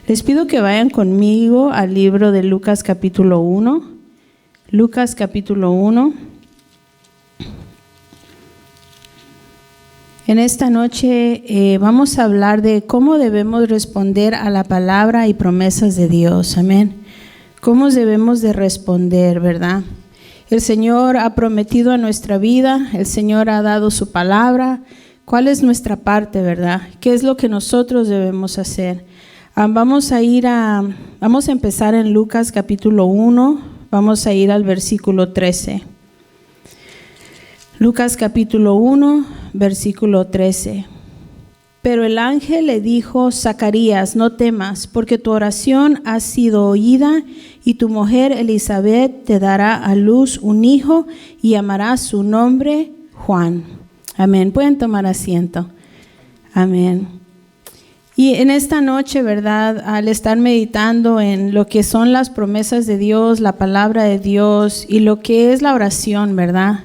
Les pido que vayan conmigo al libro de Lucas capítulo 1. Lucas capítulo 1. En esta noche vamos a hablar de cómo debemos responder a la palabra y promesas de Dios. Amén. Cómo debemos de responder, ¿verdad? El Señor ha prometido a nuestra vida, el Señor ha dado su palabra. ¿Cuál es nuestra parte, verdad? ¿Qué es lo que nosotros debemos hacer? Vamos a empezar en Lucas capítulo 1, vamos a ir al versículo 13. Lucas capítulo 1, versículo 13. Pero el ángel le dijo: Zacarías, no temas, porque tu oración ha sido oída, y tu mujer Elizabeth te dará a luz un hijo, y llamarás su nombre Juan. Amén. Pueden tomar asiento. Amén. Y en esta noche, ¿verdad? Al estar meditando en lo que son las promesas de Dios, la palabra de Dios y lo que es la oración, ¿verdad?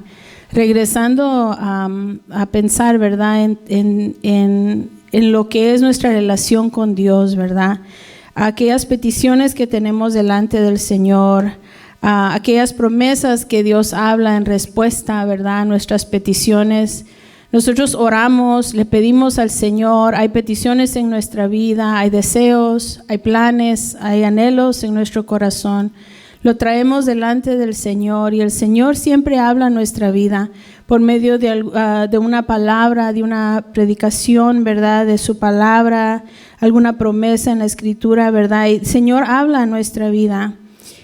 Regresando a pensar, ¿verdad? En lo que es nuestra relación con Dios, ¿verdad? Aquellas peticiones que tenemos delante del Señor, aquellas promesas que Dios habla en respuesta, ¿verdad? A nuestras peticiones. Nosotros oramos, le pedimos al Señor, hay peticiones en nuestra vida, hay deseos, hay planes, hay anhelos en nuestro corazón. Lo traemos delante del Señor y el Señor siempre habla en nuestra vida por medio de una palabra, de una predicación, ¿verdad? De su palabra, alguna promesa en la Escritura, ¿verdad? Y el Señor habla en nuestra vida.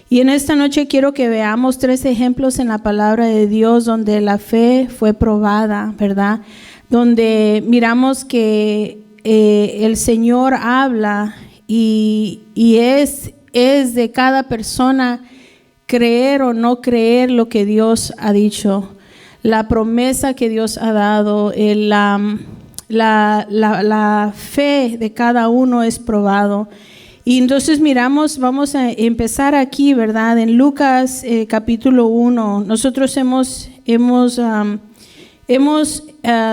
Y en esta noche quiero que veamos 3 ejemplos en la palabra de Dios donde la fe fue probada, ¿verdad? Donde miramos que el Señor habla y es de cada persona creer o no creer lo que Dios ha dicho, la promesa que Dios ha dado, la fe de cada uno es probado. Y entonces vamos a empezar aquí, ¿verdad? En Lucas capítulo 1, nosotros hemos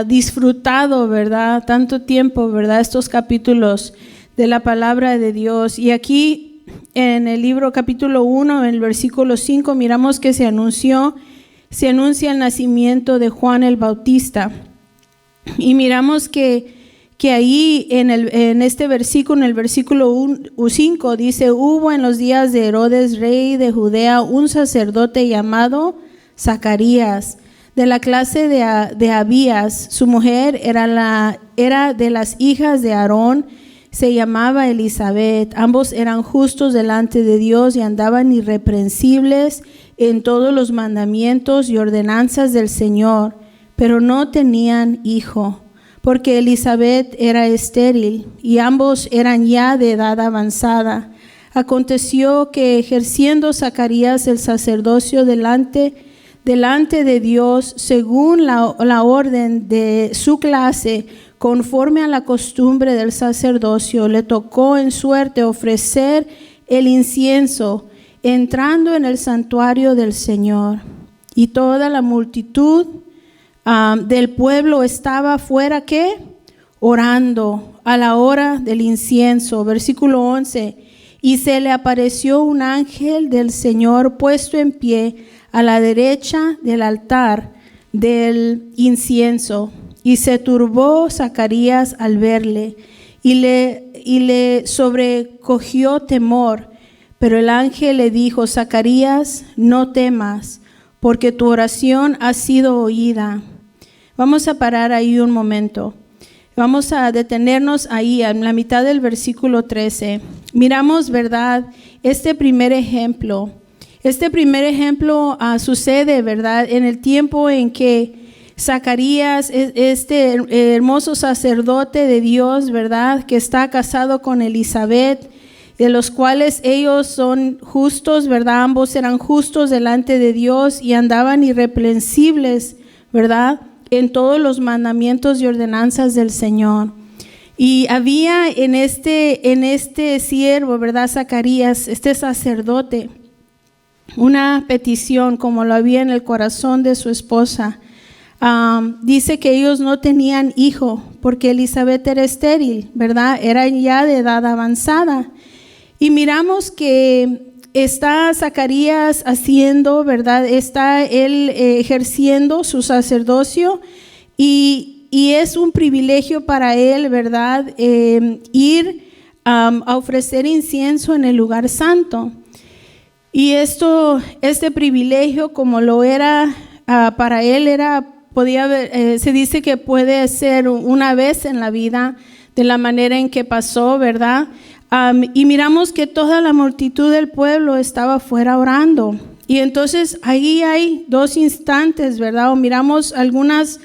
disfrutado, ¿verdad? Tanto tiempo, ¿verdad? Estos capítulos de la palabra de Dios. Y aquí en el libro capítulo 1, en el versículo 5, miramos que se anuncia el nacimiento de Juan el Bautista. Y miramos que ahí en este versículo, en el versículo 5, dice: hubo en los días de Herodes, rey de Judea, un sacerdote llamado Zacarías, de la clase de Abías. Su mujer era de las hijas de Aarón, se llamaba Elizabeth. Ambos eran justos delante de Dios y andaban irreprensibles en todos los mandamientos y ordenanzas del Señor, pero no tenían hijo, porque Elizabeth era estéril y ambos eran ya de edad avanzada. Aconteció que ejerciendo Zacarías el sacerdocio delante de Dios, según la orden de su clase, conforme a la costumbre del sacerdocio, le tocó en suerte ofrecer el incienso, entrando en el santuario del Señor. Y toda la multitud del pueblo estaba fuera, ¿qué? Orando a la hora del incienso. Versículo 11. Y se le apareció un ángel del Señor puesto en pie a la derecha del altar del incienso. Y se turbó Zacarías al verle, y le sobrecogió temor. Pero el ángel le dijo: Zacarías, no temas, porque tu oración ha sido oída. Vamos a parar ahí un momento. Vamos a detenernos ahí en la mitad del versículo 13. Miramos, ¿verdad? Este primer ejemplo sucede, ¿verdad? En el tiempo en que Zacarías, este hermoso sacerdote de Dios, ¿verdad? Que está casado con Elizabeth, de los cuales ellos son justos, ¿verdad? Ambos eran justos delante de Dios y andaban irreprensibles, ¿verdad? En todos los mandamientos y ordenanzas del Señor. Y había en este siervo, ¿verdad? Zacarías, este sacerdote, una petición como lo había en el corazón de su esposa. Dice que ellos no tenían hijo porque Elizabeth era estéril, ¿verdad? Era ya de edad avanzada. Y miramos que está Zacarías haciendo, ¿verdad? Está él ejerciendo su sacerdocio y es un privilegio para él, ¿verdad? Ir a ofrecer incienso en el lugar santo. Y este privilegio, como lo era para él, se dice que puede ser una vez en la vida, de la manera en que pasó, ¿verdad? Y miramos que toda la multitud del pueblo estaba afuera orando. Y entonces ahí hay dos instantes, ¿verdad? O miramos algunos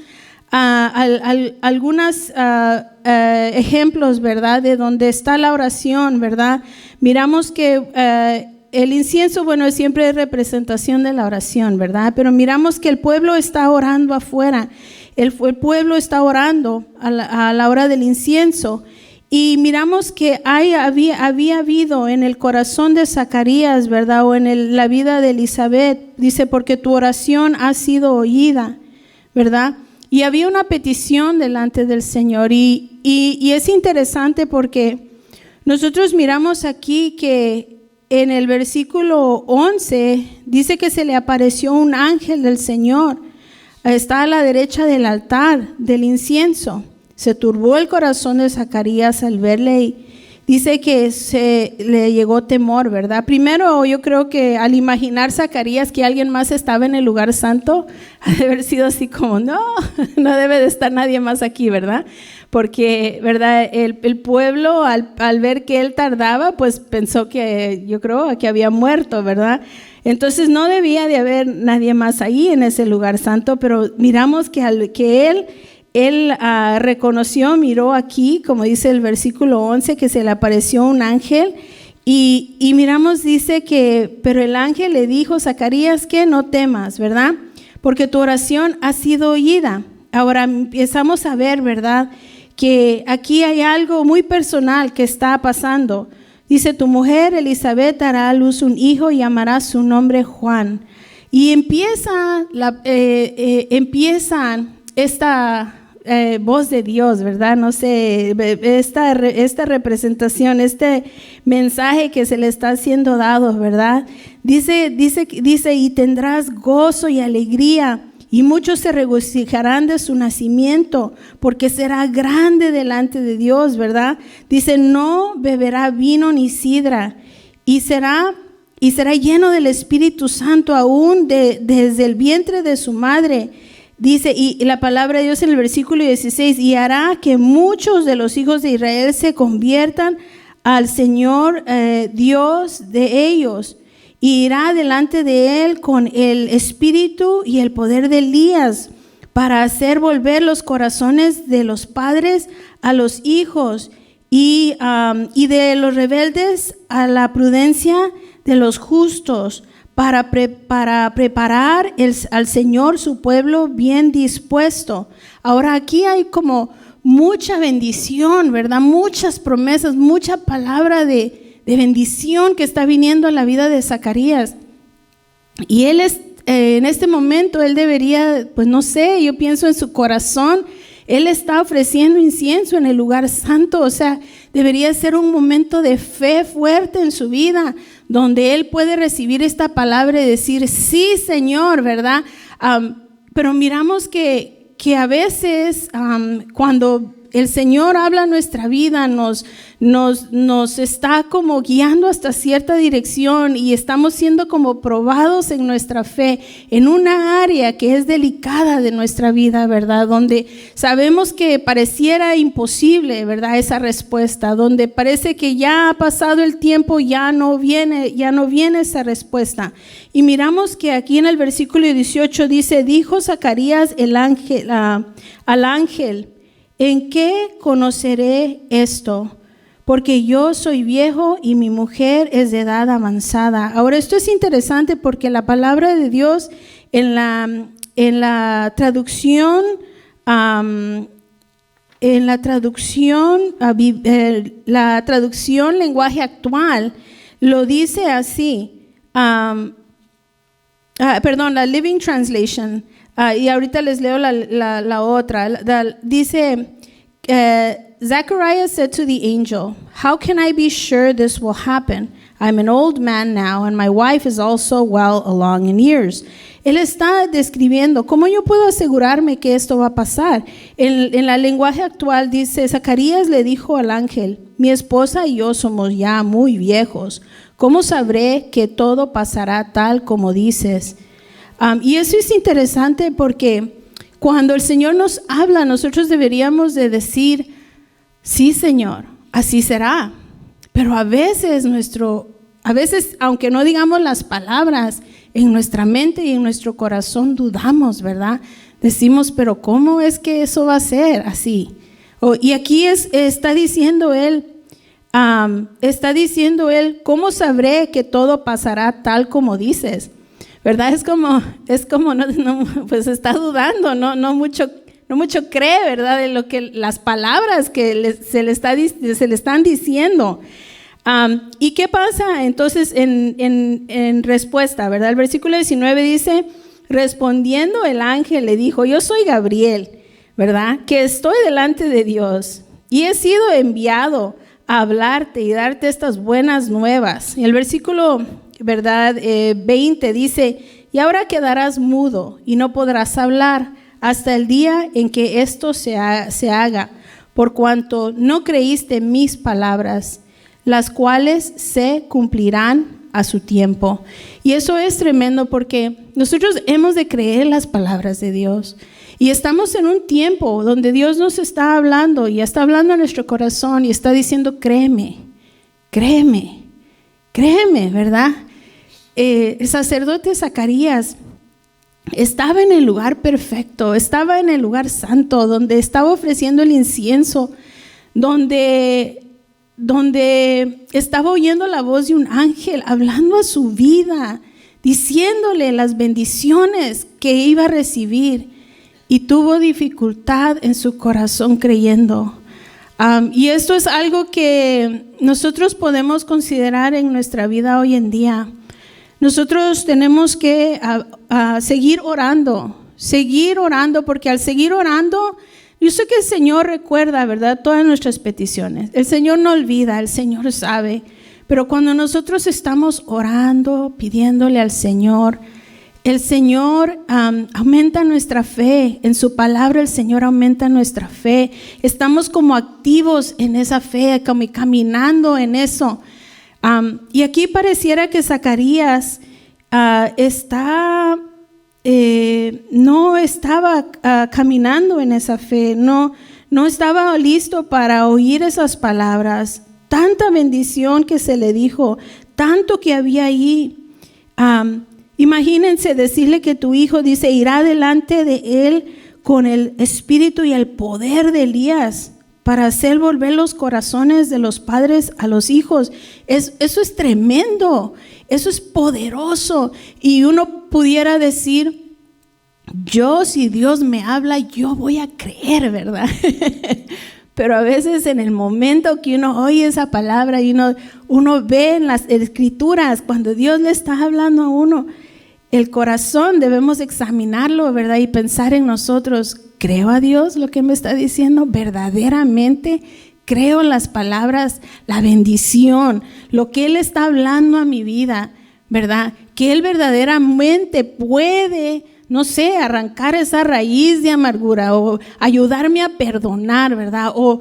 ejemplos, ¿verdad? De donde está la oración, ¿verdad? Miramos que el incienso, bueno, siempre es representación de la oración, ¿verdad? Pero miramos que el pueblo está orando afuera. El pueblo está orando a la hora del incienso. Y miramos que había habido en el corazón de Zacarías, ¿verdad? O en la vida de Elizabeth, dice, porque tu oración ha sido oída, ¿verdad? Y había una petición delante del Señor. Y es interesante porque nosotros miramos aquí que en el versículo 11 dice que se le apareció un ángel del Señor. Está a la derecha del altar del incienso. Se turbó el corazón de Zacarías al verle y dice que le llegó temor, ¿verdad? Primero, yo creo que al imaginar Zacarías que alguien más estaba en el lugar santo, ha de haber sido así como, no debe de estar nadie más aquí, ¿verdad? Porque, ¿verdad? El pueblo al ver que él tardaba, pues pensó que, yo creo, que había muerto, ¿verdad? Entonces no debía de haber nadie más ahí en ese lugar santo, pero miramos que él reconoció, miró aquí, como dice el versículo 11, que se le apareció un ángel y miramos, dice que, pero el ángel le dijo, Zacarías, que no temas, ¿verdad? Porque tu oración ha sido oída. Ahora empezamos a ver, ¿verdad? Que aquí hay algo muy personal que está pasando. Dice, tu mujer Elizabeth dará a luz un hijo y llamará su nombre Juan. Y empieza esta voz de Dios, ¿verdad? No sé, esta representación, este mensaje que se le está siendo dado, ¿verdad? Dice, y tendrás gozo y alegría, y muchos se regocijarán de su nacimiento, porque será grande delante de Dios, ¿verdad? Dice, no beberá vino ni sidra, y será lleno del Espíritu Santo aún desde el vientre de su madre. Dice, y la palabra de Dios en el versículo 16, y hará que muchos de los hijos de Israel se conviertan al Señor Dios de ellos, y irá delante de él con el espíritu y el poder de Elías, para hacer volver los corazones de los padres a los hijos, y de los rebeldes a la prudencia de los justos, para preparar al Señor su pueblo bien dispuesto. Ahora aquí hay como mucha bendición, ¿verdad? Muchas promesas, mucha palabra de bendición que está viniendo a la vida de Zacarías. Y él en este momento, él debería, pues no sé, yo pienso en su corazón, él está ofreciendo incienso en el lugar santo, o sea, debería ser un momento de fe fuerte en su vida, donde él puede recibir esta palabra y decir, sí, Señor, ¿verdad? Pero miramos que a veces cuando el Señor habla a nuestra vida, nos está como guiando hasta cierta dirección y estamos siendo como probados en nuestra fe, en una área que es delicada de nuestra vida, ¿verdad? Donde sabemos que pareciera imposible, ¿verdad? Esa respuesta, donde parece que ya ha pasado el tiempo, ya no viene esa respuesta. Y miramos que aquí en el versículo 18 dice, dijo Zacarías al ángel, ¿en qué conoceré esto? Porque yo soy viejo y mi mujer es de edad avanzada. Ahora esto es interesante porque la palabra de Dios en la traducción lenguaje actual lo dice así. La Living Translation. Y ahorita les leo la otra. Dice, Zacharias said to the angel, "How can I be sure this will happen? I'm an old man now, and my wife is also well along in years." Él está describiendo, ¿cómo yo puedo asegurarme que esto va a pasar? En la lenguaje actual dice, Zacarías le dijo al ángel, mi esposa y yo somos ya muy viejos. ¿Cómo sabré que todo pasará tal como dices? Y eso es interesante porque cuando el Señor nos habla, nosotros deberíamos de decir, sí, Señor, así será. Pero a veces, aunque no digamos las palabras, en nuestra mente y en nuestro corazón dudamos, ¿verdad? Decimos, pero ¿cómo es que eso va a ser así? Y aquí está diciendo él, ¿cómo sabré que todo pasará tal como dices? ¿Verdad? Es como pues está dudando, no mucho cree, ¿verdad? De lo que las palabras que se le están diciendo. ¿Y qué pasa entonces en respuesta, verdad? El versículo 19 dice, respondiendo el ángel le dijo, yo soy Gabriel, ¿verdad? Que estoy delante de Dios y he sido enviado a hablarte y darte estas buenas nuevas. Y el versículo, ¿verdad? 20 dice, y ahora quedarás mudo y no podrás hablar hasta el día en que esto se haga, por cuanto no creíste mis palabras, las cuales se cumplirán a su tiempo. Y eso es tremendo porque nosotros hemos de creer las palabras de Dios. Y estamos en un tiempo donde Dios nos está hablando y está hablando a nuestro corazón y está diciendo, créeme, ¿verdad? El sacerdote Zacarías estaba en el lugar perfecto, estaba en el lugar santo, donde estaba ofreciendo el incienso, donde estaba oyendo la voz de un ángel hablando a su vida, diciéndole las bendiciones que iba a recibir, y tuvo dificultad en su corazón creyendo. Y esto es algo que nosotros podemos considerar en nuestra vida hoy en día. Nosotros tenemos que seguir orando, porque al seguir orando, yo sé que el Señor recuerda, ¿verdad?, todas nuestras peticiones. El Señor no olvida, el Señor sabe. Pero cuando nosotros estamos orando, pidiéndole al Señor, el Señor aumenta nuestra fe. En su palabra el Señor aumenta nuestra fe. Estamos como activos en esa fe, como caminando en eso. Y aquí pareciera que Zacarías no estaba caminando en esa fe, no estaba listo para oír esas palabras. Tanta bendición que se le dijo, tanto que había ahí. Imagínense decirle que tu hijo dice, irá delante de él con el espíritu y el poder de Elías para hacer volver los corazones de los padres a los hijos. Eso es tremendo, eso es poderoso. Y uno pudiera decir, si Dios me habla, yo voy a creer, ¿verdad? Pero a veces en el momento que uno oye esa palabra y uno ve en las escrituras, cuando Dios le está hablando a uno, el corazón debemos examinarlo, ¿verdad? Y pensar en nosotros, ¿creo a Dios lo que me está diciendo? ¿Verdaderamente creo las palabras, la bendición, lo que Él está hablando a mi vida, ¿verdad? Que Él verdaderamente puede, no sé, arrancar esa raíz de amargura o ayudarme a perdonar, ¿verdad? O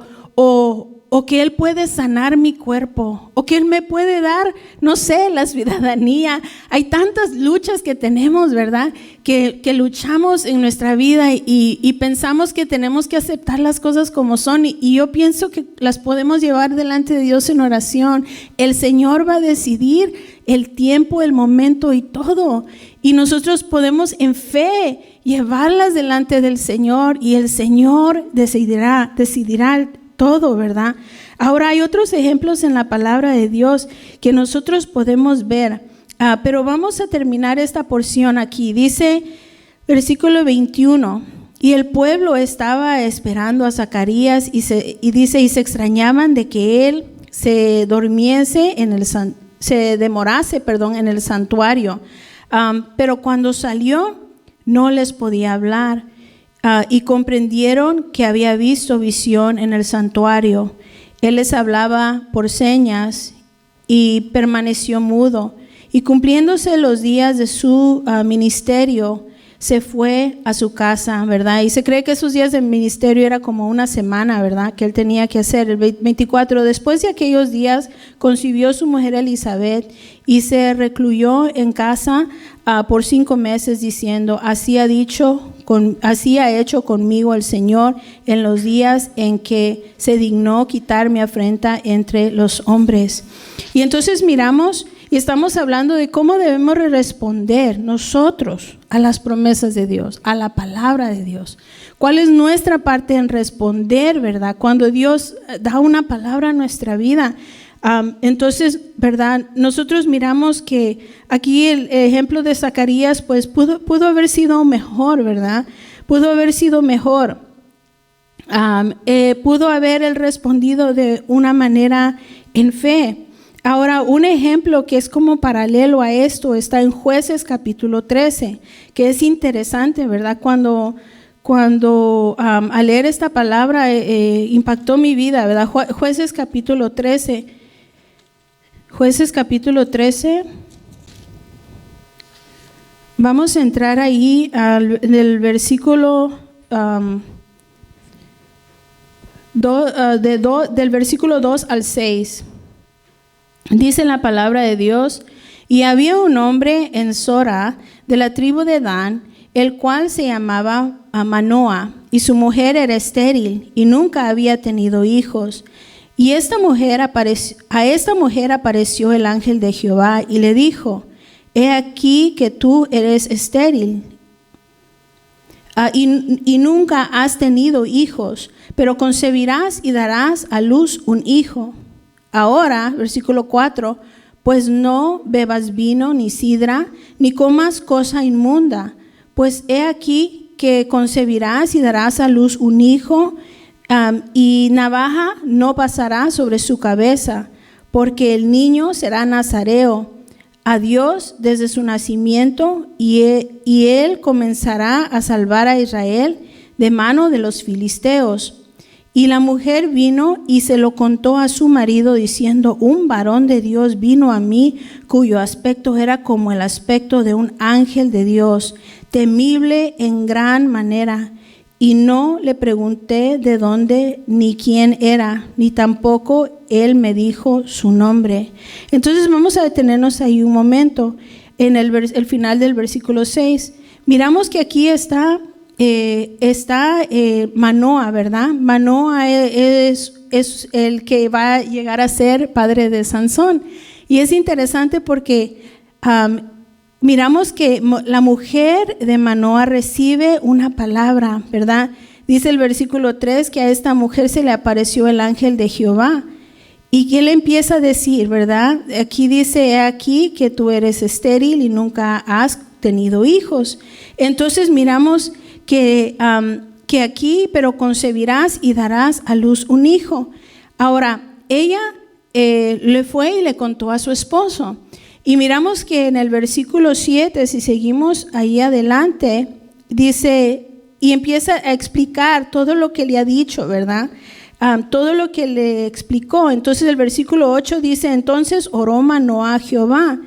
que Él puede sanar mi cuerpo, o que Él me puede dar, no sé, la ciudadanía. Hay tantas luchas que tenemos, ¿verdad? Que luchamos en nuestra vida y pensamos que tenemos que aceptar las cosas como son. Y yo pienso que las podemos llevar delante de Dios en oración. El Señor va a decidir el tiempo, el momento y todo. Y nosotros podemos en fe llevarlas delante del Señor y el Señor decidirá todo, ¿verdad? Ahora hay otros ejemplos en la palabra de Dios que nosotros podemos ver, pero vamos a terminar esta porción aquí. Dice, versículo 21, y el pueblo estaba esperando a Zacarías y se extrañaban de que él se demorase en el santuario, pero cuando salió no les podía hablar. y comprendieron que había visto visión en el santuario. Él les hablaba por señas y permaneció mudo. Y cumpliéndose los días de su ministerio, se fue a su casa, ¿verdad? Y se cree que esos días de ministerio era como una semana, ¿verdad? Que él tenía que hacer. El 24, después de aquellos días, concibió su mujer Elizabeth y se recluyó en casa por 5 meses, diciendo: así ha hecho conmigo el Señor en los días en que se dignó quitar mi afrenta entre los hombres. Y entonces miramos y estamos hablando de cómo debemos responder nosotros a las promesas de Dios, a la palabra de Dios. ¿Cuál es nuestra parte en responder, verdad? Cuando Dios da una palabra a nuestra vida. Entonces, ¿verdad? Nosotros miramos que aquí el ejemplo de Zacarías, pues pudo haber sido mejor, ¿verdad? Pudo haber sido mejor. Pudo haber él respondido de una manera en fe. Ahora, un ejemplo que es como paralelo a esto está en Jueces capítulo 13, que es interesante, ¿verdad? Cuando al leer esta palabra impactó mi vida, ¿verdad? Jueces capítulo 13. Jueces capítulo 13. Vamos a entrar ahí en el versículo del versículo 2 al 6. Dice la palabra de Dios: y había un hombre en Sora de la tribu de Dan, el cual se llamaba Manoa, y su mujer era estéril y nunca había tenido hijos. Y a esta mujer apareció el ángel de Jehová y le dijo: he aquí que tú eres estéril y nunca has tenido hijos, pero concebirás y darás a luz un hijo. Ahora, versículo 4, pues no bebas vino ni sidra, ni comas cosa inmunda, pues he aquí que concebirás y darás a luz un hijo, y navaja no pasará sobre su cabeza, porque el niño será nazareo a Dios desde su nacimiento, y él comenzará a salvar a Israel de mano de los filisteos. Y la mujer vino y se lo contó a su marido, diciendo: un varón de Dios vino a mí, cuyo aspecto era como el aspecto de un ángel de Dios, temible en gran manera. Y no le pregunté de dónde ni quién era, ni tampoco él me dijo su nombre. Entonces vamos a detenernos ahí un momento en el final del versículo 6. Miramos que aquí está Manoa, ¿verdad? Manoa es el que va a llegar a ser padre de Sansón. Y es interesante porque miramos que la mujer de Manoa recibe una palabra, ¿verdad? Dice el versículo 3 que a esta mujer se le apareció el ángel de Jehová. ¿Y qué le empieza a decir, verdad? Aquí dice: he aquí que tú eres estéril y nunca has tenido hijos. Entonces miramos que aquí, pero concebirás y darás a luz un hijo. Ahora, ella le fue y le contó a su esposo. Y miramos que en el versículo 7, si seguimos ahí adelante, dice, y empieza a explicar todo lo que le ha dicho, ¿verdad? Todo lo que le explicó. Entonces el versículo 8 dice: entonces oró Manoa a Jehová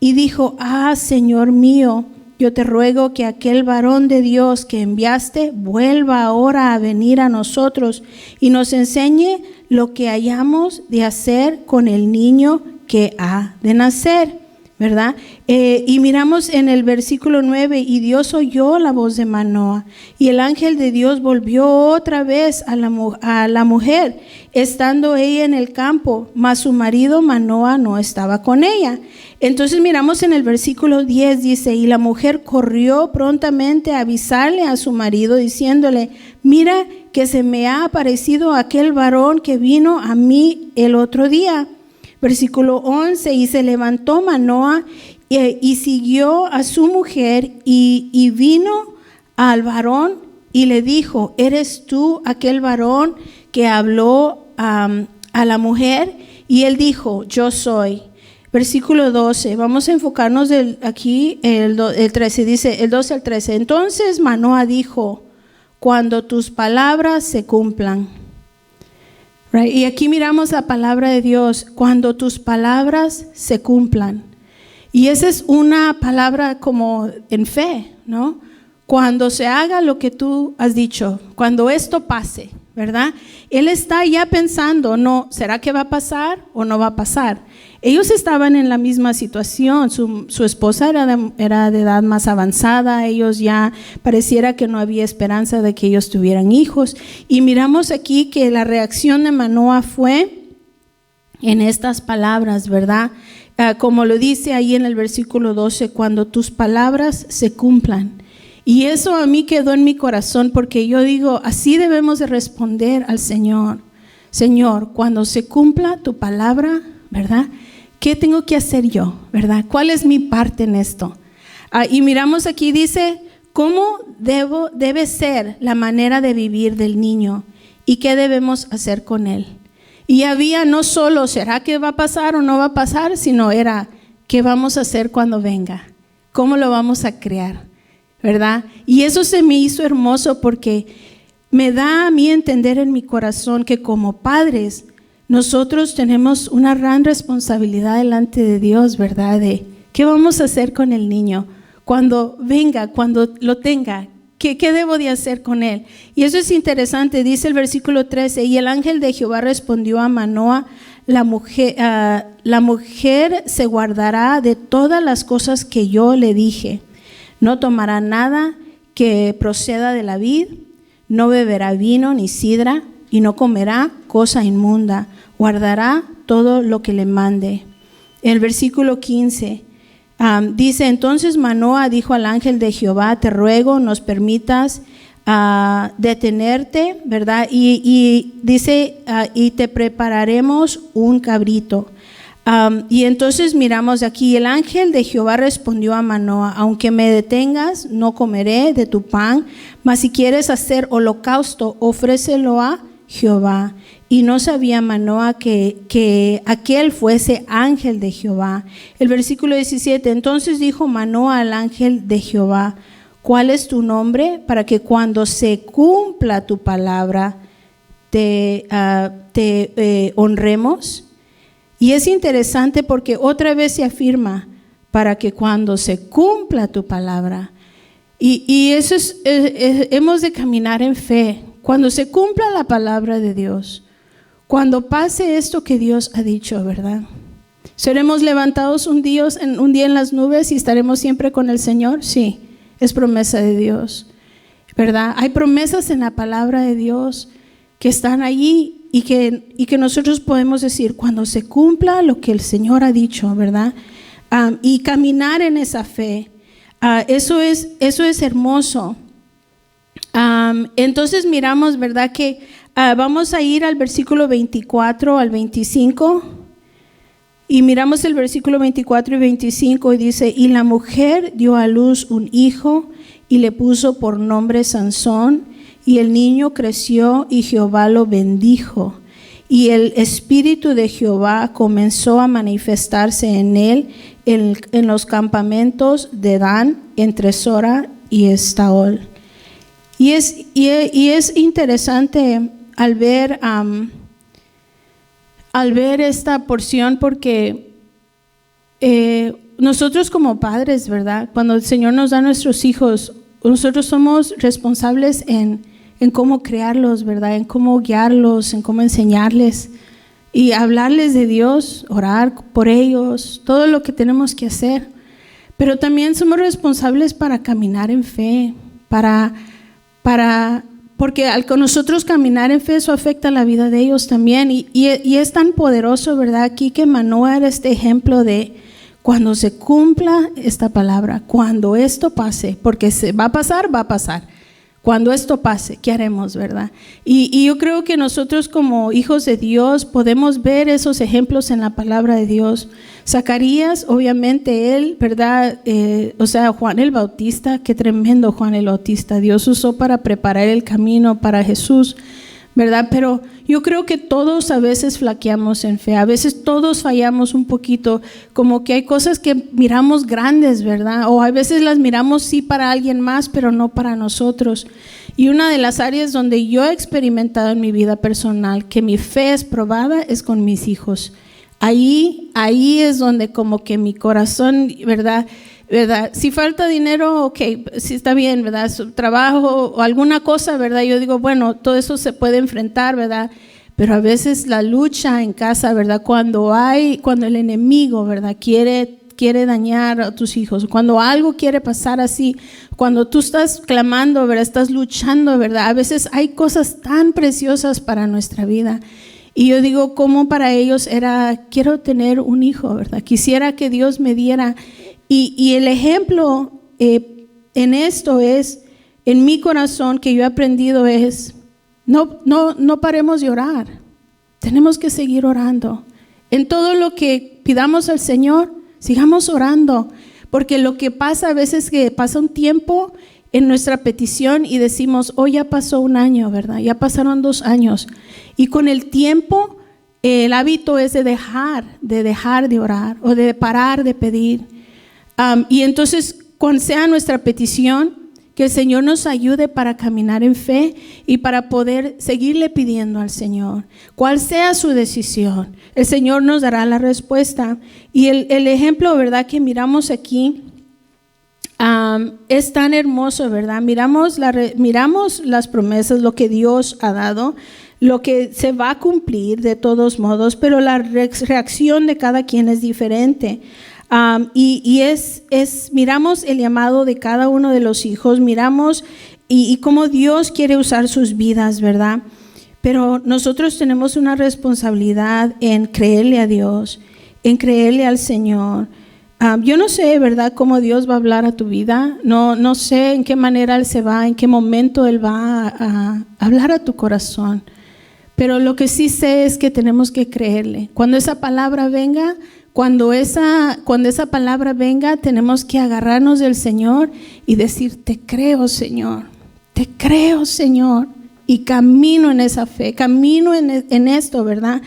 y dijo: Señor mío, yo te ruego que aquel varón de Dios que enviaste vuelva ahora a venir a nosotros y nos enseñe lo que hayamos de hacer con el niño que ha de nacer, ¿verdad? Y miramos en el versículo 9: y Dios oyó la voz de Manoa, y el ángel de Dios volvió otra vez a la mujer, estando ella en el campo, mas su marido Manoa no estaba con ella. Entonces miramos en el versículo 10, dice: y la mujer corrió prontamente a avisarle a su marido, diciéndole: mira que se me ha aparecido aquel varón que vino a mí el otro día. Versículo 11: y se levantó Manoa y siguió a su mujer y vino al varón y le dijo: ¿eres tú aquel varón que habló a la mujer? Y él dijo: yo soy. Versículo 12, vamos a enfocarnos aquí, el 13, dice el 12 al 13. Entonces Manoa dijo: cuando tus palabras se cumplan. Right? Y aquí miramos la palabra de Dios, cuando tus palabras se cumplan. Y esa es una palabra como en fe, ¿no? Cuando se haga lo que tú has dicho, cuando esto pase, ¿verdad? Él está ya pensando, no, ¿será que va a pasar o no va a pasar? Ellos estaban en la misma situación, su esposa era de edad más avanzada, ellos ya pareciera que no había esperanza de que ellos tuvieran hijos. Y miramos aquí que la reacción de Manoah fue en estas palabras, ¿verdad? Como lo dice ahí en el versículo 12, cuando tus palabras se cumplan. Y eso a mí quedó en mi corazón porque yo digo, así debemos de responder al Señor. Señor, cuando se cumpla tu palabra, ¿verdad? ¿Qué tengo que hacer yo, verdad? ¿Cuál es mi parte en esto? Y miramos aquí, dice, ¿cómo debe ser la manera de vivir del niño? ¿Y qué debemos hacer con él? Y había no solo, ¿será que va a pasar o no va a pasar? Sino era, ¿qué vamos a hacer cuando venga? ¿Cómo lo vamos a crear? ¿Verdad? Y eso se me hizo hermoso porque me da a mí entender en mi corazón que como padres nosotros tenemos una gran responsabilidad delante de Dios, ¿verdad? De qué vamos a hacer con el niño cuando venga, cuando lo tenga. ¿Qué debo de hacer con él? Y eso es interesante, dice el versículo 13, y el ángel de Jehová respondió a Manoah, la mujer se guardará de todas las cosas que yo le dije. No tomará nada que proceda de la vid, no beberá vino ni sidra, y no comerá cosa inmunda, guardará todo lo que le mande. El versículo 15 dice, entonces Manoah dijo al ángel de Jehová, te ruego, nos permitas detenerte, ¿verdad? Y dice, y te prepararemos un cabrito. Y entonces miramos aquí, el ángel de Jehová respondió a Manoah, aunque me detengas, no comeré de tu pan, mas si quieres hacer holocausto, ofrécelo a Jehová. Y no sabía Manoah que aquel fuese ángel de Jehová. El versículo 17, entonces dijo Manoah al ángel de Jehová, ¿cuál es tu nombre? Para que cuando se cumpla tu palabra, te honremos. Y es interesante porque otra vez se afirma, para que cuando se cumpla tu palabra. Y eso hemos de caminar en fe. Cuando se cumpla la palabra de Dios, cuando pase esto que Dios ha dicho, ¿verdad? ¿Seremos levantados un día en las nubes y estaremos siempre con el Señor? Sí, es promesa de Dios, ¿verdad? Hay promesas en la palabra de Dios que están allí y que nosotros podemos decir, cuando se cumpla lo que el Señor ha dicho, ¿verdad? Y caminar en esa fe, eso es hermoso. Entonces miramos, ¿verdad? Que vamos a ir al versículo 24 al 25 y miramos el versículo 24 y 25 y dice, y la mujer dio a luz un hijo y le puso por nombre Sansón, y el niño creció y Jehová lo bendijo, y el espíritu de Jehová comenzó a manifestarse en él en los campamentos de Dan, entre Sora y Estaol. Y es interesante al ver esta porción porque nosotros como padres, ¿verdad? Cuando el Señor nos da a nuestros hijos, nosotros somos responsables en cómo criarlos, ¿verdad? En cómo guiarlos, en cómo enseñarles y hablarles de Dios, orar por ellos, todo lo que tenemos que hacer. Pero también somos responsables para caminar en fe, porque al con nosotros caminar en fe, eso afecta la vida de ellos también. Y es tan poderoso, ¿verdad? Aquí que Manoah era este ejemplo de cuando se cumpla esta palabra, cuando esto pase, porque se va a pasar, va a pasar. Cuando esto pase, ¿qué haremos, verdad? Y yo creo que nosotros como hijos de Dios podemos ver esos ejemplos en la palabra de Dios. Zacarías, obviamente él, ¿verdad? Juan el Bautista, qué tremendo Juan el Bautista. Dios usó para preparar el camino para Jesús, ¿verdad? Pero yo creo que todos a veces flaqueamos en fe, a veces todos fallamos un poquito, como que hay cosas que miramos grandes, ¿verdad? O a veces las miramos sí para alguien más, pero no para nosotros. Y una de las áreas donde yo he experimentado en mi vida personal que mi fe es probada es con mis hijos. Ahí es donde como que mi corazón, ¿verdad? Si falta dinero, ok, sí está bien, ¿verdad? Su trabajo o alguna cosa, ¿verdad? Yo digo, bueno, todo eso se puede enfrentar, ¿verdad? Pero a veces la lucha en casa, ¿verdad? Cuando el enemigo, ¿verdad? Quiere dañar a tus hijos, cuando algo quiere pasar así, cuando tú estás clamando, ¿verdad? Estás luchando, ¿verdad? A veces hay cosas tan preciosas para nuestra vida. Y yo digo, como para ellos era, quiero tener un hijo, ¿verdad? Quisiera que Dios me diera. Y el ejemplo en esto es, en mi corazón que yo he aprendido es, no paremos de orar. Tenemos que seguir orando. En todo lo que pidamos al Señor, sigamos orando. Porque lo que pasa a veces es que pasa un tiempo en nuestra petición y decimos, ya pasó un año, ¿verdad? Ya pasaron 2 años. Y con el tiempo, el hábito es de dejar de orar o de parar de pedir. Y entonces, cuando sea nuestra petición, que el Señor nos ayude para caminar en fe y para poder seguirle pidiendo al Señor. Cual sea su decisión, el Señor nos dará la respuesta. Y el ejemplo, ¿verdad?, que miramos aquí es tan hermoso, ¿verdad? Miramos las promesas, lo que Dios ha dado, lo que se va a cumplir de todos modos, pero la reacción de cada quien es diferente. Miramos el llamado de cada uno de los hijos, miramos y cómo Dios quiere usar sus vidas, ¿verdad? Pero nosotros tenemos una responsabilidad en creerle a Dios, en creerle al Señor. Yo no sé, ¿verdad?, cómo Dios va a hablar a tu vida. No sé en qué manera en qué momento Él va a hablar a tu corazón. Pero lo que sí sé es que tenemos que creerle. Cuando esa palabra venga, cuando esa palabra venga, tenemos que agarrarnos del Señor y decir, te creo, Señor, y camino en esa fe, camino en esto, ¿verdad?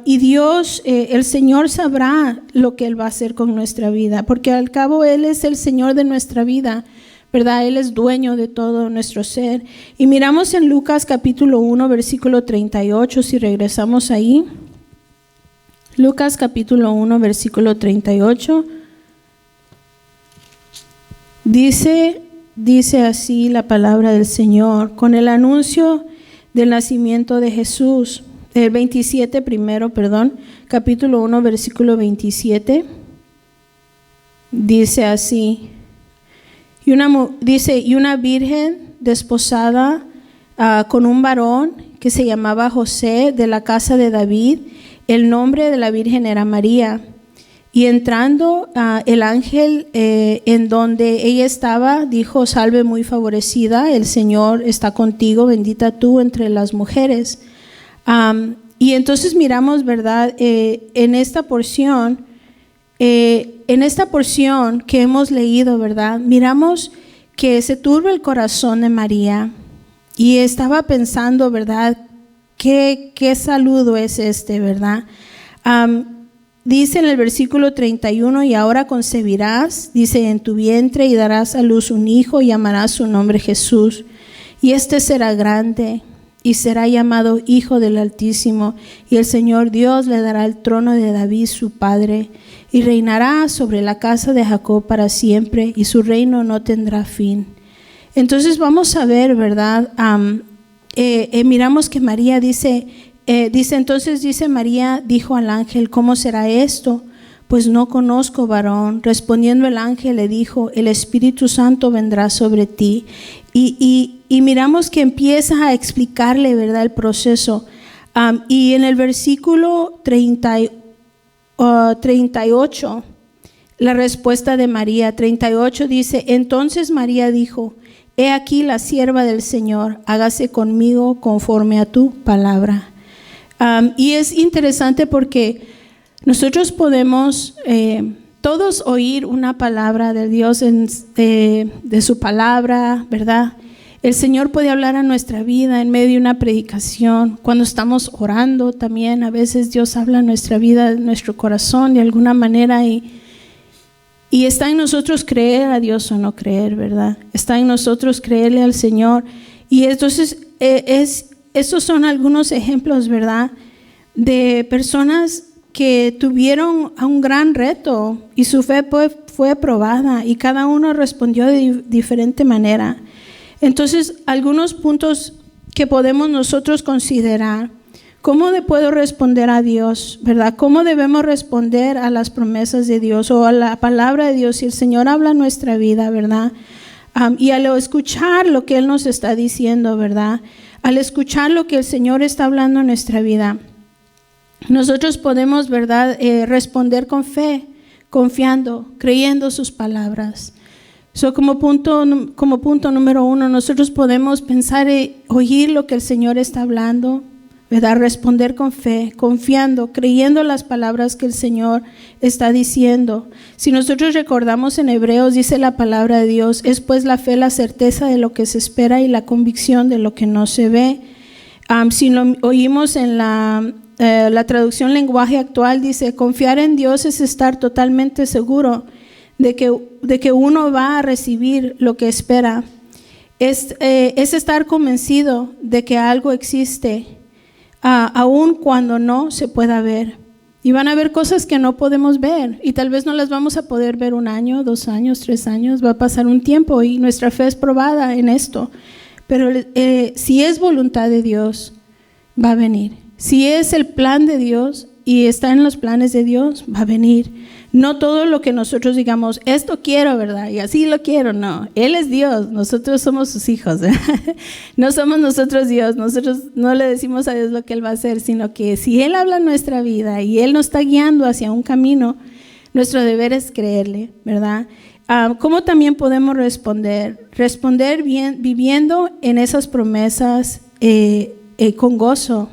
Y Dios, el Señor sabrá lo que Él va a hacer con nuestra vida, porque al cabo Él es el Señor de nuestra vida, ¿verdad? Él es dueño de todo nuestro ser. Y miramos en Lucas capítulo 1, versículo 38, si regresamos ahí. Lucas capítulo 1, versículo 38. Dice así la palabra del Señor, con el anuncio del nacimiento de Jesús. El 27 primero, capítulo 1, versículo 27. Dice así. Y una virgen desposada con un varón que se llamaba José, de la casa de David. El nombre de la virgen era María. Y entrando el ángel en donde ella estaba, dijo, salve muy favorecida, el Señor está contigo, bendita tú entre las mujeres. Y entonces miramos, ¿verdad?, en esta porción que hemos leído, ¿verdad?, miramos que se turba el corazón de María y estaba pensando, ¿verdad?, qué saludo es este, ¿verdad? Dice en el versículo 31, y ahora concebirás, dice, en tu vientre y darás a luz un hijo y llamarás su nombre Jesús. Y este será grande y será llamado Hijo del Altísimo, y el Señor Dios le dará el trono de David su padre, y reinará sobre la casa de Jacob para siempre, y su reino no tendrá fin. Entonces vamos a ver, ¿verdad? Miramos que María dice, María dijo al ángel, ¿cómo será esto? Pues no conozco varón. Respondiendo el ángel le dijo, el Espíritu Santo vendrá sobre ti. Y miramos que empieza a explicarle, ¿verdad?, el proceso. Y en el versículo 38, la respuesta de María, 38 dice, entonces María dijo, he aquí la sierva del Señor, hágase conmigo conforme a tu palabra. Y es interesante porque nosotros podemos todos oír una palabra de Dios, de su palabra, ¿verdad? El Señor puede hablar a nuestra vida en medio de una predicación. Cuando estamos orando también, a veces Dios habla a nuestra vida, en nuestro corazón de alguna manera y está en nosotros creer a Dios o no creer, ¿verdad? Está en nosotros creerle al Señor. Y entonces estos son algunos ejemplos, ¿verdad?, de personas que tuvieron un gran reto y su fe fue probada y cada uno respondió de diferente manera. Entonces, algunos puntos que podemos nosotros considerar: ¿cómo puedo responder a Dios, verdad? ¿Cómo debemos responder a las promesas de Dios o a la palabra de Dios si el Señor habla en nuestra vida, verdad? Y al escuchar lo que Él nos está diciendo, verdad, al escuchar lo que el Señor está hablando en nuestra vida, nosotros podemos, verdad, responder con fe, confiando, creyendo sus palabras. Como punto número 1, nosotros podemos pensar y oír lo que el Señor está hablando, ¿verdad? Responder con fe, confiando, creyendo las palabras que el Señor está diciendo. Si nosotros recordamos en Hebreos, dice la palabra de Dios: es pues la fe la certeza de lo que se espera y la convicción de lo que no se ve. Si lo oímos en la traducción lenguaje actual, dice: confiar en Dios es estar totalmente seguro de que uno va a recibir lo que espera. Es estar convencido de que algo existe, aun cuando no se pueda ver. Y van a haber cosas que no podemos ver y tal vez no las vamos a poder ver 1 año, 2 años, 3 años, va a pasar un tiempo y nuestra fe es probada en esto. Pero si es voluntad de Dios, va a venir. Si es el plan de Dios y está en los planes de Dios, va a venir. No todo lo que nosotros digamos, esto quiero, ¿verdad? Y así lo quiero, no. Él es Dios, nosotros somos sus hijos, ¿verdad? No somos nosotros Dios, nosotros no le decimos a Dios lo que Él va a hacer, sino que si Él habla en nuestra vida y Él nos está guiando hacia un camino, nuestro deber es creerle, ¿verdad? ¿Cómo también podemos responder? Responder bien, viviendo en esas promesas con gozo.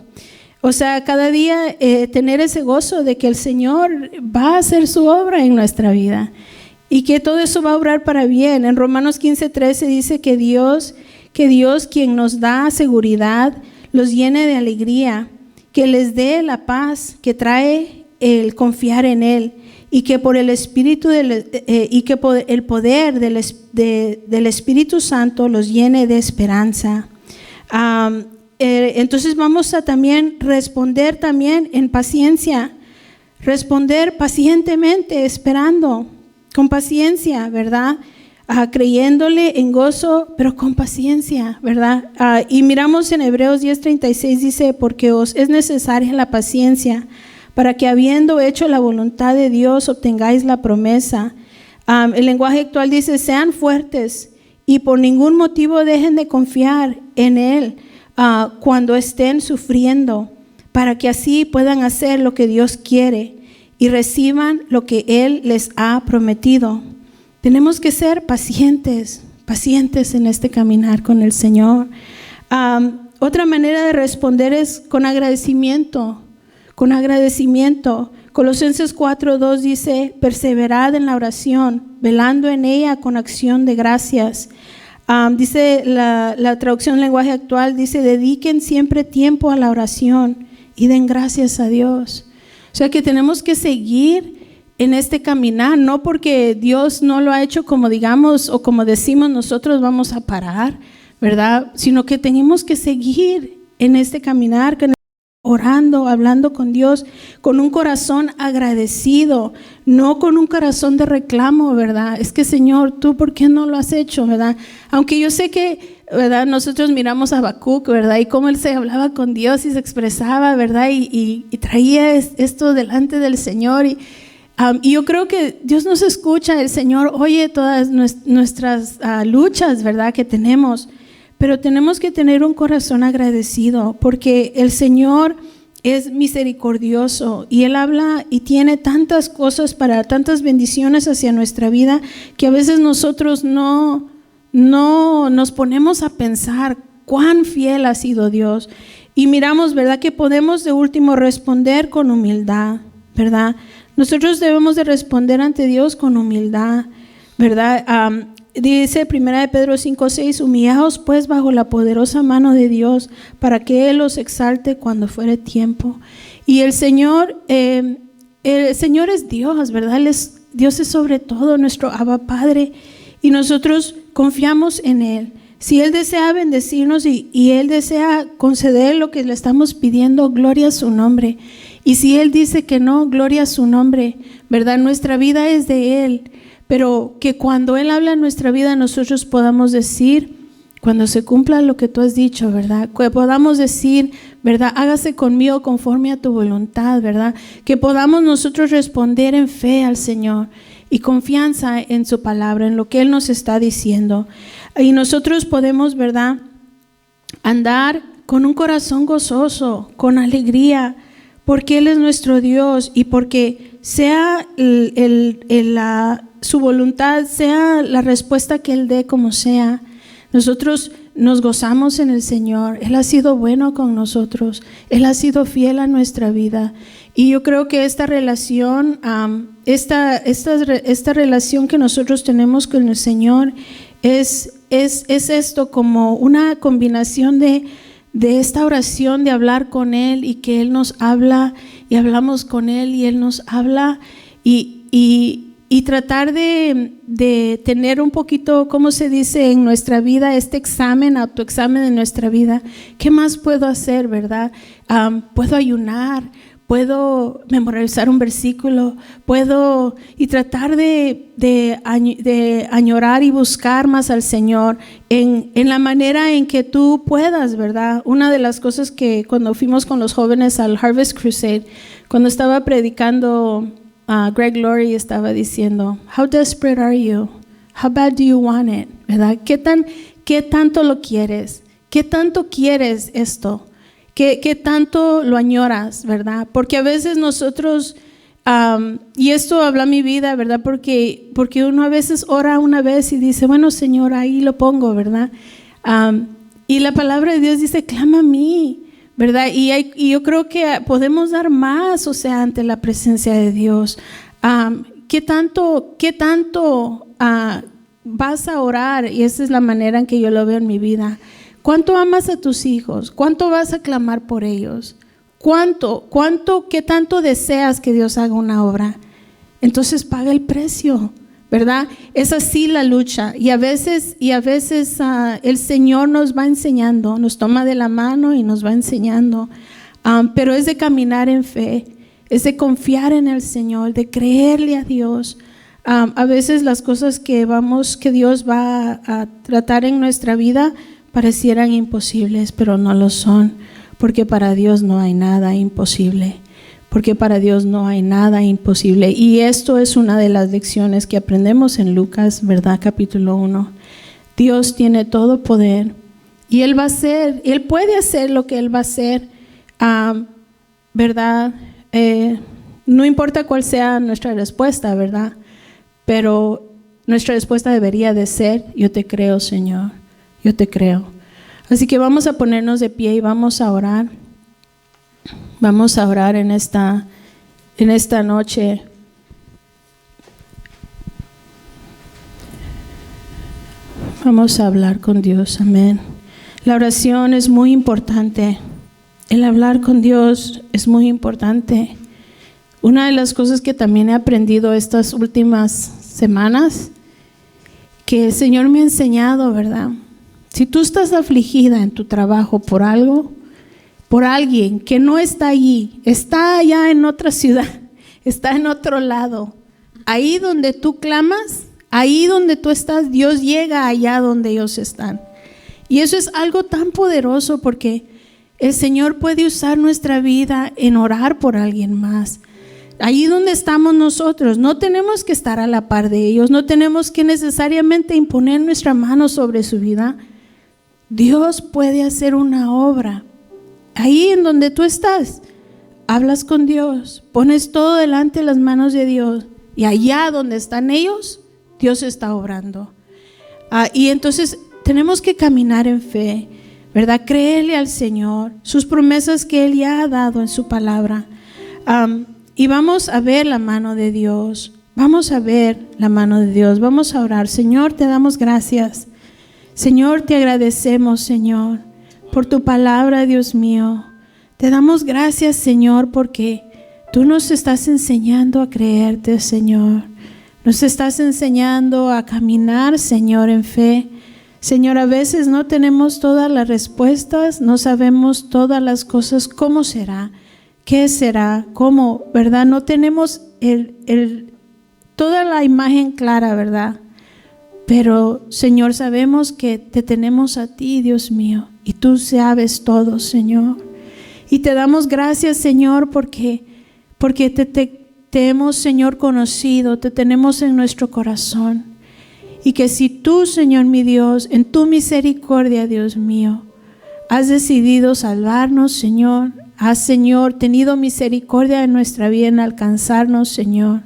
O sea, cada día tener ese gozo de que el Señor va a hacer su obra en nuestra vida y que todo eso va a obrar para bien. En Romanos 15:13 dice que Dios quien nos da seguridad, los llene de alegría, que les dé la paz que trae el confiar en Él, y que por el Espíritu por el poder del Espíritu Santo los llene de esperanza. Entonces vamos a también responder también en paciencia, responder pacientemente, esperando, con paciencia, ¿verdad? Creyéndole en gozo, pero con paciencia, ¿verdad? Y miramos en Hebreos 10:36, dice: porque os es necesaria la paciencia, para que habiendo hecho la voluntad de Dios obtengáis la promesa. El lenguaje actual dice: sean fuertes y por ningún motivo dejen de confiar en Él cuando estén sufriendo, para que así puedan hacer lo que Dios quiere y reciban lo que Él les ha prometido. Tenemos que ser pacientes en este caminar con el Señor. Otra manera de responder es con agradecimiento. Colosenses 4:2 dice: perseverad en la oración, velando en ella con acción de gracias. Dice la traducción lenguaje actual, dice: dediquen siempre tiempo a la oración y den gracias a Dios. O sea que tenemos que seguir en este caminar, no porque Dios no lo ha hecho como digamos o como decimos nosotros vamos a parar, ¿verdad? Sino que tenemos que seguir en este caminar, orando, hablando con Dios, con un corazón agradecido, no con un corazón de reclamo, ¿verdad? Es que Señor, ¿tú por qué no lo has hecho, verdad? Aunque yo sé que, ¿verdad? Nosotros miramos a Habacuc, ¿verdad? Y cómo él se hablaba con Dios y se expresaba, ¿verdad? Y traía esto delante del Señor y yo creo que Dios nos escucha, el Señor oye todas nuestras luchas, ¿verdad? Que tenemos. Pero tenemos que tener un corazón agradecido porque el Señor es misericordioso y Él habla y tiene tantas cosas tantas bendiciones hacia nuestra vida que a veces nosotros no nos ponemos a pensar cuán fiel ha sido Dios. Y miramos, ¿verdad? Que podemos de último responder con humildad, ¿verdad? Nosotros debemos de responder ante Dios con humildad, ¿verdad? Dice 1 Pedro 5:6: humillaos pues bajo la poderosa mano de Dios, para que Él os exalte cuando fuere tiempo. Y el Señor es Dios, ¿verdad? Dios es sobre todo nuestro Abba Padre y nosotros confiamos en Él. Si Él desea bendecirnos y Él desea conceder lo que le estamos pidiendo, gloria a su nombre. Y si Él dice que no, gloria a su nombre, ¿verdad? Nuestra vida es de Él, pero que cuando Él habla en nuestra vida nosotros podamos decir, cuando se cumpla lo que tú has dicho, ¿verdad? Que podamos decir, ¿verdad? Hágase conmigo conforme a tu voluntad, ¿verdad? Que podamos nosotros responder en fe al Señor y confianza en su palabra, en lo que Él nos está diciendo. Y nosotros podemos, ¿verdad?, andar con un corazón gozoso, con alegría, porque Él es nuestro Dios y porque sea su voluntad, sea la respuesta que Él dé como sea, nosotros nos gozamos en el Señor. Él ha sido bueno con nosotros, Él ha sido fiel a nuestra vida. Y yo creo que esta relación, esta relación que nosotros tenemos con el Señor es esto, como una combinación de esta oración, de hablar con Él y que Él nos habla y hablamos con Él y Él nos habla y tratar de tener un poquito, ¿cómo se dice?, en nuestra vida, este examen, autoexamen de nuestra vida. ¿Qué más puedo hacer, verdad? Puedo ayunar, puedo memorizar un versículo, y tratar de añorar y buscar más al Señor en la manera en que tú puedas, ¿verdad? Una de las cosas que cuando fuimos con los jóvenes al Harvest Crusade, cuando estaba predicando, Greg Laurie estaba diciendo, how desperate are you? How bad do you want it? ¿Verdad? ¿Qué tanto lo quieres? ¿Qué tanto quieres esto? ¿Qué tanto lo añoras, verdad? Porque a veces nosotros, y esto habla mi vida, ¿verdad? Porque uno a veces ora una vez y dice, bueno, Señor, ahí lo pongo, ¿verdad? Y la palabra de Dios dice, clama a mí, ¿verdad? Y yo creo que podemos dar más, o sea, ante la presencia de Dios. ¿Qué tanto vas a orar? Y esa es la manera en que yo lo veo en mi vida. ¿Cuánto amas a tus hijos? ¿Cuánto vas a clamar por ellos? ¿Qué tanto deseas que Dios haga una obra? Entonces paga el precio, ¿verdad? Es así la lucha. Y a veces el Señor nos va enseñando, nos toma de la mano y nos va enseñando. Pero es de caminar en fe, es de confiar en el Señor, de creerle a Dios. A veces las cosas que Dios va a tratar en nuestra vida parecieran imposibles, pero no lo son, porque para Dios no hay nada imposible, porque para Dios no hay nada imposible. Y esto es una de las lecciones que aprendemos en Lucas, ¿verdad? Capítulo 1. Dios tiene todo poder y Él puede hacer lo que Él va a hacer, ¿verdad? No importa cuál sea nuestra respuesta, ¿verdad? Pero nuestra respuesta debería de ser, yo te creo, Señor. Yo te creo. Así que vamos a ponernos de pie y vamos a orar. Vamos a orar en esta noche. Vamos a hablar con Dios. Amén. La oración es muy importante. El hablar con Dios es muy importante. Una de las cosas que también he aprendido estas últimas semanas, que el Señor me ha enseñado, ¿verdad? Si tú estás afligida en tu trabajo por algo, por alguien que no está allí, está allá en otra ciudad, está en otro lado, ahí donde tú clamas, ahí donde tú estás, Dios llega allá donde ellos están. Y eso es algo tan poderoso porque el Señor puede usar nuestra vida en orar por alguien más. Ahí donde estamos nosotros, no tenemos que estar a la par de ellos, no tenemos que necesariamente imponer nuestra mano sobre su vida. Dios puede hacer una obra. Ahí en donde tú estás, hablas con Dios, pones todo delante de las manos de Dios y allá donde están ellos, Dios está obrando. Y entonces tenemos que caminar en fe, ¿verdad? Creerle al Señor, sus promesas que Él ya ha dado en su palabra. Y vamos a ver la mano de Dios, vamos a ver la mano de Dios, vamos a orar. Señor, te damos gracias. Señor, te agradecemos, Señor, por tu palabra, Dios mío. Te damos gracias, Señor, porque tú nos estás enseñando a creerte, Señor. Nos estás enseñando a caminar, Señor, en fe. Señor, a veces no tenemos todas las respuestas, no sabemos todas las cosas, cómo será, qué será, cómo, ¿verdad? No tenemos toda la imagen clara, ¿verdad? Pero, Señor, sabemos que te tenemos a ti, Dios mío, y tú sabes todo, Señor. Y te damos gracias, Señor, porque te hemos, Señor, conocido, te tenemos en nuestro corazón. Y que si tú, Señor mi Dios, en tu misericordia, Dios mío, has decidido salvarnos, Señor, has, Señor, tenido misericordia de nuestra vida en alcanzarnos, Señor.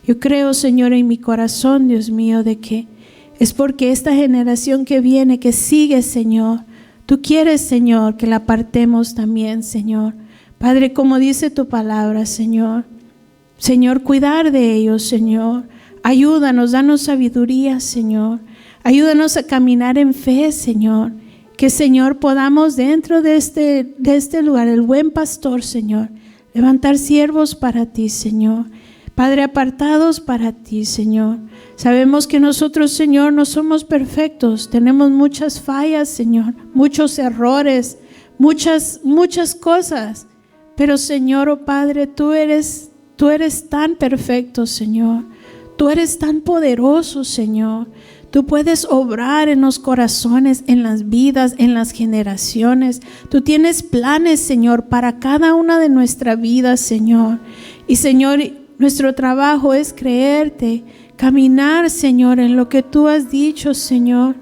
Yo creo, Señor, en mi corazón, Dios mío, de que es porque esta generación que viene, que sigue, Señor, tú quieres, Señor, que la apartemos también, Señor. Padre, como dice tu palabra, Señor, Señor, cuidar de ellos, Señor. Ayúdanos, danos sabiduría, Señor. Ayúdanos a caminar en fe, Señor. Que, Señor, podamos dentro de este lugar, el buen pastor, Señor, levantar siervos para ti, Señor. Padre, apartados para ti, Señor. Sabemos que nosotros, Señor, no somos perfectos. Tenemos muchas fallas, Señor, muchos errores, muchas cosas. Pero, Señor, oh Padre, tú eres tan perfecto, Señor. Tú eres tan poderoso, Señor. Tú puedes obrar en los corazones, en las vidas, en las generaciones. Tú tienes planes, Señor, para cada una de nuestras vidas, Señor. Y, Señor, nuestro trabajo es creerte, caminar, Señor, en lo que tú has dicho, Señor.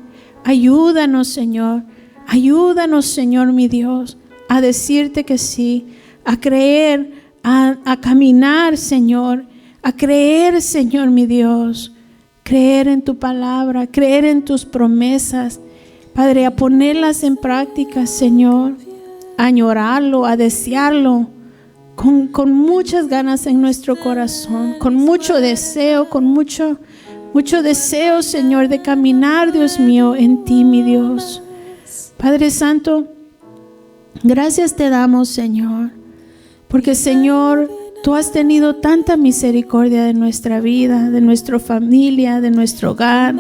Ayúdanos, Señor. Ayúdanos, Señor, mi Dios, a decirte que sí, a creer, a caminar, Señor. A creer, Señor mi Dios, creer en tu palabra, creer en tus promesas, Padre, a ponerlas en práctica, Señor, a añorarlo, a desearlo, con muchas ganas en nuestro corazón, con mucho deseo, con mucho deseo, Señor, de caminar, Dios mío, en ti, mi Dios. Padre Santo, gracias te damos, Señor, porque, Señor, tú has tenido tanta misericordia de nuestra vida, de nuestra familia, de nuestro hogar.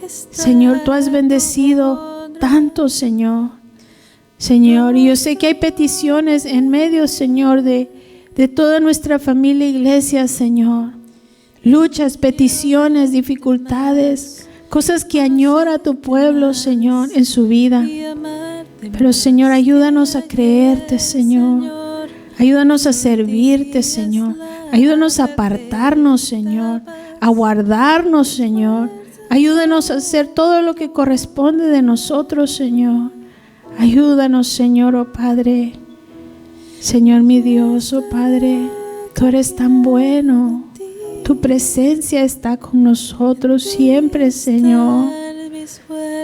Señor, tú has bendecido tanto, Señor. Señor, y yo sé que hay peticiones en medio, Señor, de toda nuestra familia e iglesia, Señor. Luchas, peticiones, dificultades, cosas que añora tu pueblo, Señor, en su vida. Pero, Señor, ayúdanos a creerte, Señor. Ayúdanos a servirte, Señor. Ayúdanos a apartarnos, Señor. A guardarnos, Señor. Ayúdanos a hacer todo lo que corresponde de nosotros, Señor. Ayúdanos, Señor, oh Padre. Señor, mi Dios, oh Padre, tú eres tan bueno. Tu presencia está con nosotros siempre, Señor.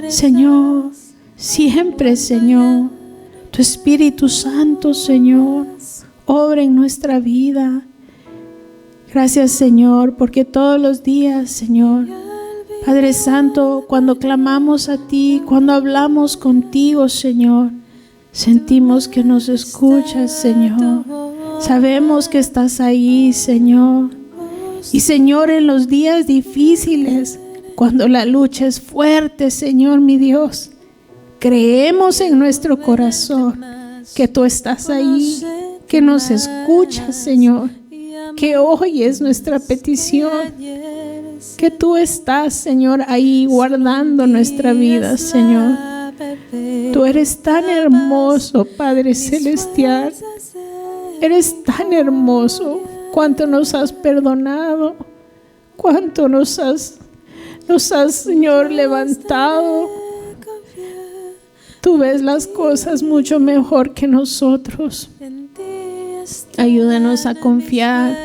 Señor, siempre, Señor. Tu Espíritu Santo, Señor, obra en nuestra vida. Gracias, Señor, porque todos los días, Señor, Padre Santo, cuando clamamos a ti, cuando hablamos contigo, Señor, sentimos que nos escuchas, Señor. Sabemos que estás ahí, Señor. Y, Señor, en los días difíciles, cuando la lucha es fuerte, Señor, mi Dios, creemos en nuestro corazón que tú estás ahí, que nos escuchas, Señor, que oyes nuestra petición, que tú estás, Señor, ahí guardando nuestra vida, Señor. Tú eres tan hermoso, Padre Celestial. Eres tan hermoso. Cuánto nos has perdonado, cuánto nos has, Señor, levantado. Tú ves las cosas mucho mejor que nosotros. Ayúdanos a confiar,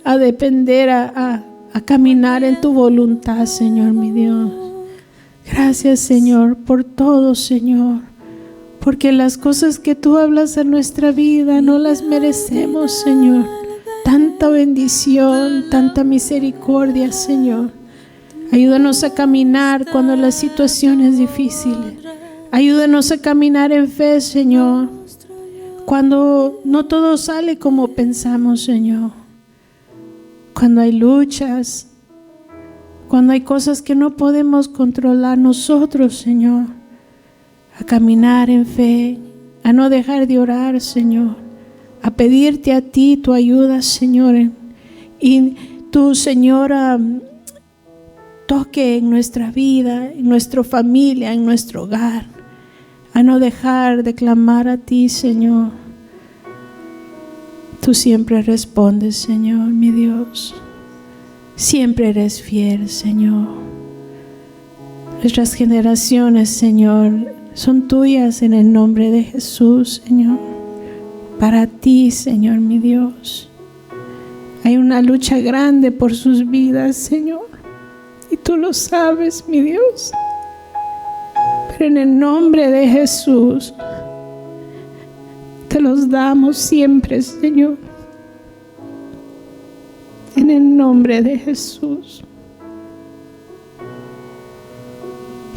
a depender, a caminar en tu voluntad, Señor, mi Dios. Gracias, Señor, por todo, Señor. Porque las cosas que tú hablas en nuestra vida no las merecemos, Señor. Tanta bendición, tanta misericordia, Señor. Ayúdanos a caminar cuando la situación es difícil. Ayúdanos a caminar en fe, Señor, cuando no todo sale como pensamos, Señor. Cuando hay luchas, Cuando hay cosas que no podemos controlar nosotros, Señor, a caminar en fe, a no dejar de orar, Señor, a pedirte a ti tu ayuda, Señor, y tu, Señor, toque en nuestra vida, en nuestra familia, en nuestro hogar, a no dejar de clamar a ti, Señor. Tú siempre respondes, Señor, mi Dios. Siempre eres fiel, Señor. Nuestras generaciones, Señor, son tuyas en el nombre de Jesús, Señor. Para ti, Señor, mi Dios. Hay una lucha grande por sus vidas, Señor. Y tú lo sabes, mi Dios. Pero en el nombre de Jesús, te los damos siempre, Señor. En el nombre de Jesús.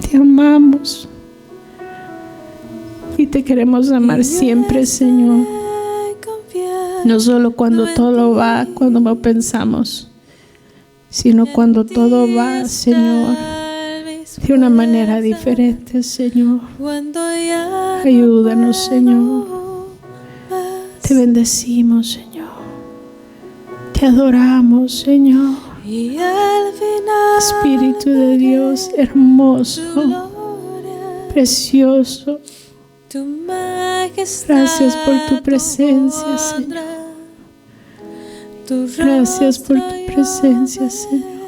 Te amamos. Y te queremos amar siempre, Señor. No solo cuando todo va, cuando no pensamos, sino cuando todo va, Señor, de una manera diferente, Señor. Ayúdanos, Señor. Te bendecimos, Señor. Te adoramos, Señor. Espíritu de Dios, hermoso, precioso. Gracias por tu presencia, Señor. Gracias por tu presencia, Señor.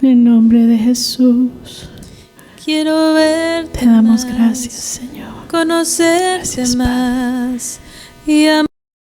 En el nombre de Jesús. Quiero verte te damos más, gracias, Señor. Conocerte Gracias, Padre. más y amar.